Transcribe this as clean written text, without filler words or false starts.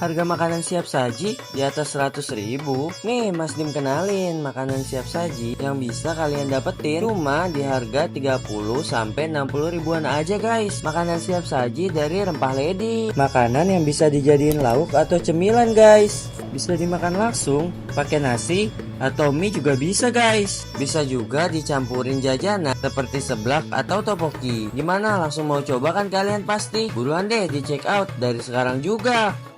harga makanan siap saji di atas 100.000. Nih Mas Dim kenalin makanan siap saji yang bisa kalian dapetin cuma di harga 30 sampai 60 ribuan aja guys. Makanan siap saji dari Rempah Lady. Makanan yang bisa dijadiin lauk atau cemilan guys. Bisa dimakan langsung pakai nasi atau mie juga bisa guys. Bisa juga dicampurin jajanan seperti seblak atau topoki. Gimana, langsung mau coba kan kalian pasti? Buruan deh di check out dari sekarang juga.